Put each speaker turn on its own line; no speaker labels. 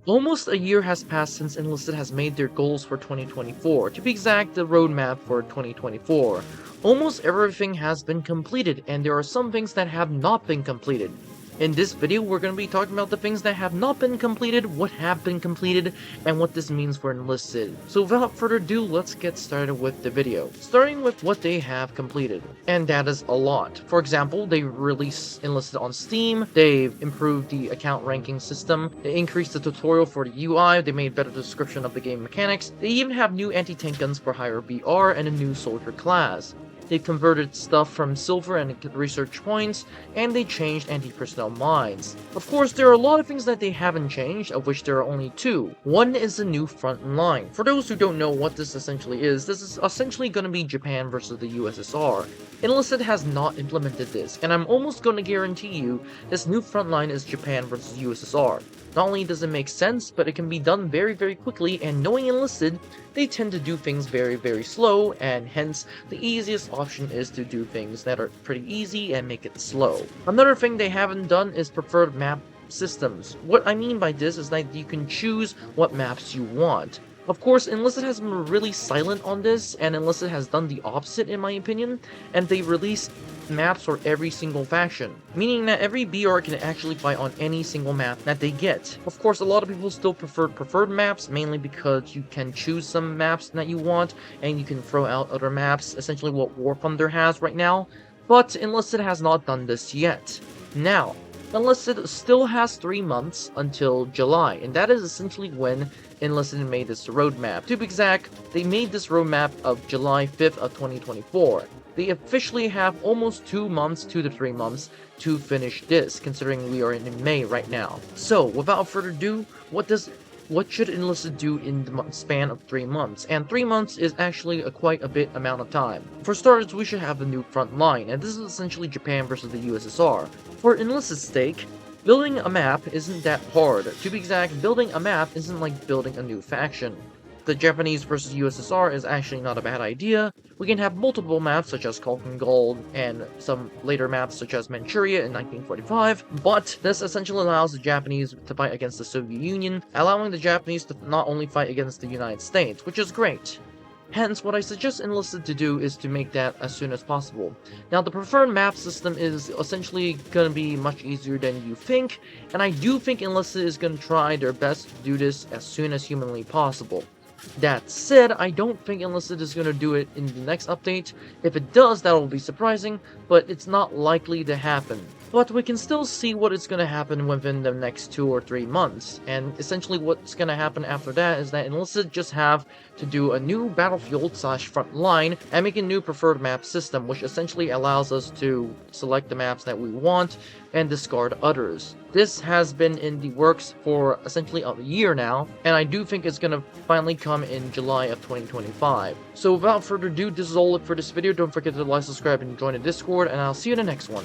Almost a year has passed since Enlisted has made their goals for 2024, to be exact, the roadmap for 2024. Almost everything has been completed, and there are some things that have not been completed. In this video, we're going to be talking about the things that have not been completed, what have been completed, and what this means for Enlisted. So without further ado, let's get started with the video. Starting with what they have completed. And that is a lot. For example, they released Enlisted on Steam, they've improved the account ranking system, they increased the tutorial for the UI, they made better description of the game mechanics, they even have new anti-tank guns for higher BR and a new soldier class. They converted stuff from silver and research points, and they changed anti-personnel mines. Of course, there are a lot of things that they haven't changed, of which there are only two. One is the new front line. For those who don't know what this essentially is, this is essentially going to be Japan versus the USSR. Enlisted has not implemented this, and I'm almost going to guarantee you this new front line is Japan versus USSR. Not only does it make sense, but it can be done very quickly, and knowing Enlisted, they tend to do things very slow, and hence the easiest option is to do things that are pretty easy and make it slow. Another thing they haven't done is preferred map systems. What I mean by this is that you can choose what maps you want. Of course, Enlisted has been really silent on this, and Enlisted has done the opposite in my opinion, and they release maps for every single faction, meaning that every BR can actually fight on any single map that they get. Of course, a lot of people still prefer preferred maps, mainly because you can choose some maps that you want, and you can throw out other maps, essentially what War Thunder has right now, but Enlisted has not done this yet. Now, Enlisted still has 3 months until July, and that is essentially when Enlisted made this roadmap. To be exact, they made this roadmap of July 5th of 2024. They officially have almost 2 months, 2 to 3 months, to finish this, considering we are in May right now. So, without further ado, what should Enlisted do in the span of 3 months? And 3 months is actually quite a bit amount of time. For starters, we should have a new front line, and this is essentially Japan versus the USSR. For Enlisted's sake, building a map isn't that hard. To be exact, building a map isn't like building a new faction. The Japanese versus USSR is actually not a bad idea. We can have multiple maps such as Kalkengald and some later maps such as Manchuria in 1945, but this essentially allows the Japanese to fight against the Soviet Union, allowing the Japanese to not only fight against the United States, which is great. Hence, what I suggest Enlisted to do is to make that as soon as possible. Now, the preferred map system is essentially going to be much easier than you think, and I do think Enlisted is going to try their best to do this as soon as humanly possible. That said, I don't think Enlisted is going to do it in the next update. If it does, that will be surprising, but it's not likely to happen. But we can still see what is going to happen within the next 2 or 3 months, and essentially what's going to happen after that is that Enlisted just have to do a new battlefield/front line and make a new preferred map system, which essentially allows us to select the maps that we want and discard others. This has been in the works for essentially a year now, and I do think it's going to finally come in July of 2025. So without further ado, this is all it for this video. Don't forget to like, subscribe, and join the Discord, and I'll see you in the next one.